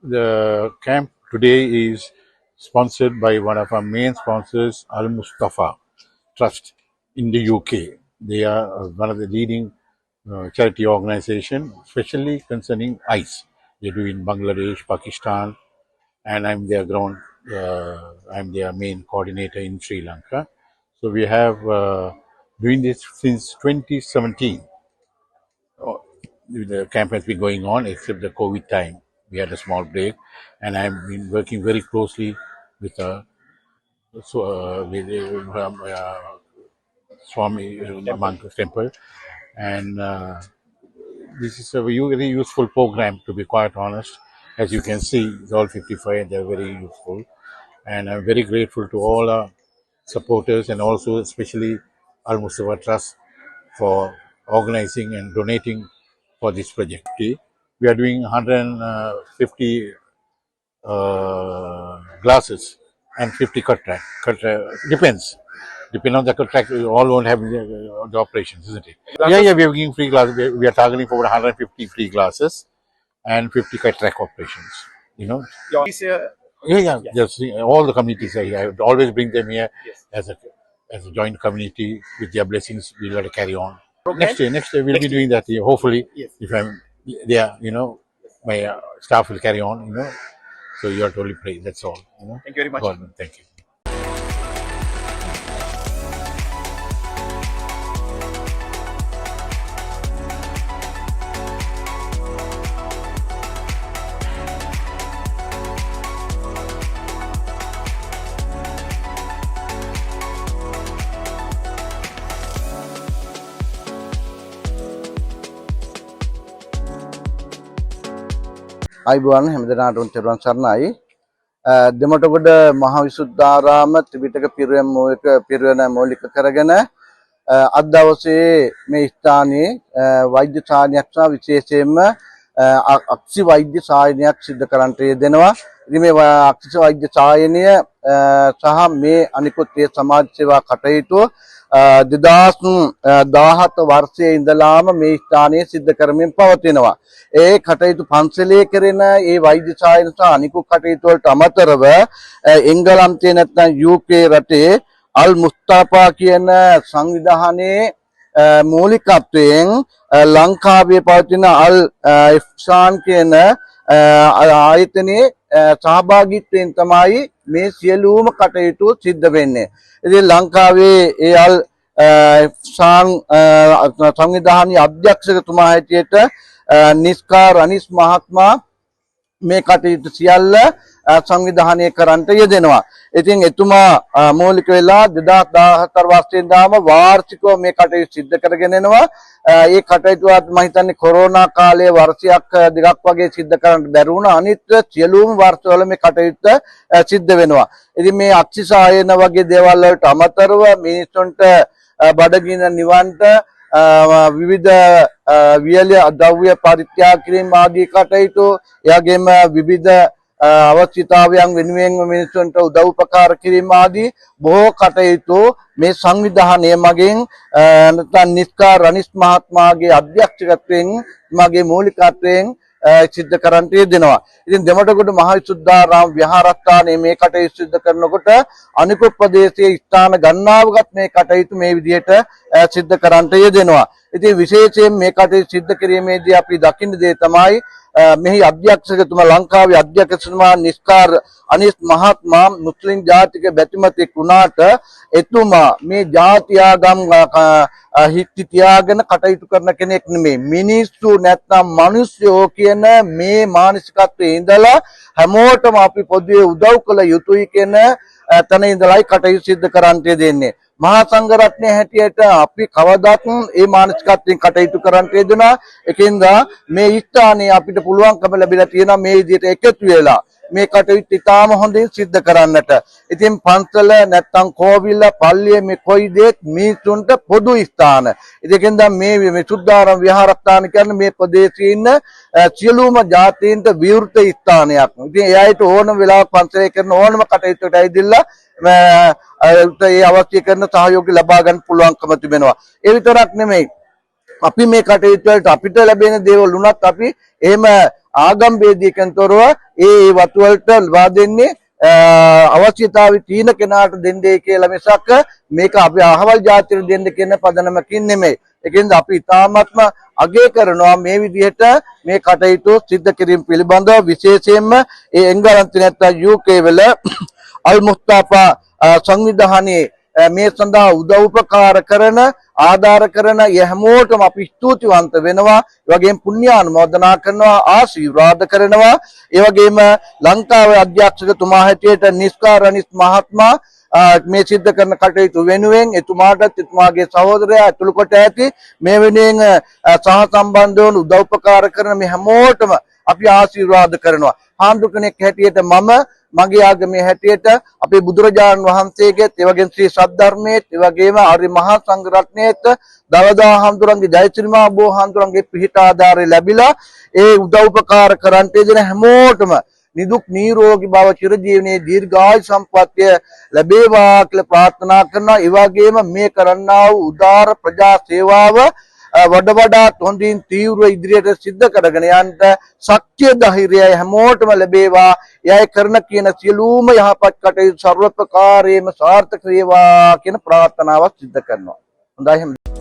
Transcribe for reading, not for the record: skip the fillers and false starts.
The camp today is sponsored by one of our main sponsors, Al Mustafa Trust in the UK. They are one of the leading charity organization, especially concerning ICE. They do in Bangladesh, Pakistan, and I'm their main coordinator in Sri Lanka. So we have doing this since 2017. The camp has been going on except the COVID time. We had a small break, and I've been working very closely with Swami Manka's temple, and this is a very useful program. To be quite honest, as you can see, it's all 55, and they're very useful. And I'm very grateful to all our supporters and also especially Al Mustafa Trust for organizing and donating for this project. Okay? We are doing 150 glasses and 50 cut track. Depends. Depending on the contract, we all won't have the operations, isn't it? Yeah, we are giving free glasses. We are targeting for 150 free glasses and 50 cut track operations. You know? Just all the communities are here. I would always bring them here as a joint community with their blessings. We'll let it carry on. Next year we'll be doing that here. Hopefully, if I'm there, my staff will carry on. So you are totally praised. That's all. Thank you very much. God, thank you. අයිබෝන් හැමදෙනාටම තෙරුවන් සරණයි. දෙමටගොඩ මහවිසුද්ධාරාම ත්‍රිපිටක පිරිවෙන මූලික කරගෙන අද දවසේ මේ ස්ථානයේ වෛද්‍ය සායනයක් සහ විශේෂයෙන්ම අක්ෂි වෛද්‍ය සායනයක් සිදු කරන්නට යෙදෙනවා. ඉතින් මේ අක්ෂි වෛද්‍ය සායනය සහ මේ අනිකුත් ඒ සමාජ සේවා කටයුතු 2017 වර්ෂයේ ඉඳලාම මේ ස්ථානයේ සිද්ධ කරමින් පවතිනවා. ඒ කටයුතු පන්සලේ කරන ඒ වෛද්‍ය සායන සහ අනිකුත් කටයුතු වලට අමතරව එංගලන්තයේ නැත්නම් UK රටේ අල් මුස්තාෆා කියන සංවිධානයේ මූලිකත්වයෙන් ලංකාවේ පවතින අල් ඉෆ්සාන් කියන ආයතනයේ සහභාගීත්වයෙන් තමයි මේ සියලුම කටයුතු සිද්ධ වෙන්නේ. ඉතින් ලංකාවේ ඒ අල් ඉෆ්සාන් සංවිධානයේ අධ්‍යක්ෂකතුමා හැටියට නිස්කාර් අනිස් මහත්මයා මේ කටයුතු සියල්ල සංවිධානය කරන්නට යෙදෙනවා. ඉතින් එතුමා මූලික වෙලා 2014 වර්ෂයෙන් දාම වාර්ෂිකව මේ කටයුතු සිද්ධ කරගෙන එනවා. ඒ කටයුතුවත් මම හිතන්නේ කොරෝනා කාලයේ වර්ෂයක් දෙකක් වගේ සිද්ධ කරන්න බැරි වුණා. අනිත් සියලුම වර්ෂවල මේ කටයුත්ත සිද්ධ වෙනවා. ඉතින් මේ අක්ෂි සායන වගේ දේවල් වලට අමතරව මිනිස්සුන්ට බඩගින්න නිවන්ට විවිධ වියලි ද්‍රව්‍ය පරිත්‍යාග කිරීම ආදී කටයුතු එයාගෙම විවිධ අවශ්‍යතාවයන් වෙනුවෙන් මිනිසුන්ට උදව් උපකාර කිරීම ආදී බොහෝ කටයුතු මේ සංවිධානය මගින් නැත්නම් නිස්කාර් රනිස් මහත්මයාගේ අධ්‍යක්ෂකත්වයෙන් මගේ මූලිකත්වයෙන් සිද්ධ කරන්නට යෙදෙනවා. ඉතින් දෙමටගොඩ මහවිසුද්ධාරාම විහාරස්ථානයේ මේ කටයුතු සිද්ධ කරනකොට අනිකුත් ප්‍රදේශයේ ස්ථාන ගණනාවකත් මේ කටයුතු මේ විදිහට සිද්ධ කරන්නට යෙදෙනවා. ඉතින් විශේෂයෙන් මේ කටයුතු සිද්ධ කිරීමේදී අපි දකින්න දේ තමයි මෙහි අධ්‍යක්ෂකතුමා ලංකාවේ අධ්‍යක්ෂකතුමා නිස්කාර් අනිස් මහත්මයා මුස්ලිම් ජාතික බැතිමතෙක් වුණාට එතුමා මේ ජාති ආගම් හිත්ති තියාගෙන කටයුතු කරන කෙනෙක් නෙමෙයි. මිනිස්සු නැත්නම් මිනිස්සුෝ කියන මේ මානසිකත්වයේ ඉඳලා හැමෝටම අපි පොදුවේ උදව් කළ යුතුයි කියන තැන ඉඳලායි කටයුතු සිද්ධ කරන්නට දෙන්නේ. මහා සංඝරත්නයේ හැටියට අපි කවදාත් මේ මානසිකත්වයෙන් කටයුතු කරන්නට යෙදුණා. ඒකින්ද මේ ස්ථානයේ අපිට පුළුවන්කම ලැබිලා තියෙනවා මේ විදිහට එකතු වෙලා මේ කටයුතු ඉතාම හොඳින් සිද්ධ කරන්නට. ඉතින් පන්සල නැත්තම් කෝවිල පල්ලිය මේ කොයි දෙයක් මිනිසුන්ට පොදු ස්ථාන. ඒකින්ද මේ විසුද්ධාරාම විහාරස්ථාන කියන්නේ මේ ප්‍රදේශයේ ඉන්න සියලුම ජාතීන්ට විවෘත ස්ථානයක්. ඉතින් එයාට ඕනම වෙලාවක පන්සලේ කරන ඕනම කටයුත්තකට ඇවිදilla ඒ අවශ්‍ය කරන සහයෝගය ලබා ගන්න පුළුවන්කම තිබෙනවා. ඒ විතරක් නෙමෙයි අපි මේ කටයුතු වලට අපිට ලැබෙන දේවල් උනත් අපි එහෙම ආගම් ભેදයකින් තොරව ඒ වතු වලට ලබා දෙන්නේ අවශ්‍යතාවය තියෙන කෙනාට දෙන්නේ කියලා මිසක් මේක අපි අහවල් ජාතියට දෙන්න කියන පදනමකින් නෙමෙයි. ඒකෙන්ද අපි ඉතාමත්ම අගය කරනවා මේ විදිහට මේ කටයුතු සිද්ධ කිරීම පිළිබඳව විශේෂයෙන්ම ඒ එංගලන්තේ නැත්නම් UK වල අල් මුස්තාෆා සංවිධානයේ මේ සඳහා උදව් උපකාර කරන ආධාර කරන හැමෝටම අපි ස්තුතිවන්ත වෙනවා. ඒ වගේම පුණ්‍යානුමෝදනා කරනවා, ආශිර්වාද කරනවා. ඒ වගේම ලංකාවේ අධ්‍යක්ෂකතුමා හැටියට නිස්කාරනිස් මහත්මයා මේ සිද්ධ කරන කටයුතු වෙනුවෙන් එතුමාටත් එතුමාගේ සහෝදරයා ඇතුළු කොට ඇති මේ වෙනුවෙන් සහ සම්බන්ධ වන උදව් උපකාර කරන මේ හැමෝටම අපි ආශිර්වාද කරනවා. හාමුදුර කෙනෙක් හැටියට මගේ ආගමේ හැටියට අපේ බුදුරජාණන් වහන්සේගේ ඒ වගේම ශ්‍රී සද්ධර්මයේ ඒ වගේම ආර්ය මහා සංඝ රත්නයේත් දවදා හාමුදුරන්ගේ ජයශ්‍රීමා බෝ හාමුදුරන්ගේ පිහිට ආධාරය ලැබිලා ඒ උදව් උපකාර කරන්ට දෙන හැමෝටම නිදුක් නිරෝගී භව චිරජීවනයේ දීර්ඝායු සම්පන්නිය ලැබේවා කියලා ප්‍රාර්ථනා කරනවා. ඒ වගේම මේ කරන්නා වූ උදාර ප්‍රජා සේවාව වඩ වඩාත් හොඳින් තීව්‍ර ඉදිරියට සිද්ධ කරගෙන යන්න ශක්තිය ධෛර්යය හැමෝටම ලැබේවා. එයයි කරන කියන සියලුම යහපත් කටයුතු ਸਰව ප්‍රකාරයෙන්ම සාර්ථක වේවා කියන ප්‍රාර්ථනාවක් සිද්ධ කරනවා. හොඳයි.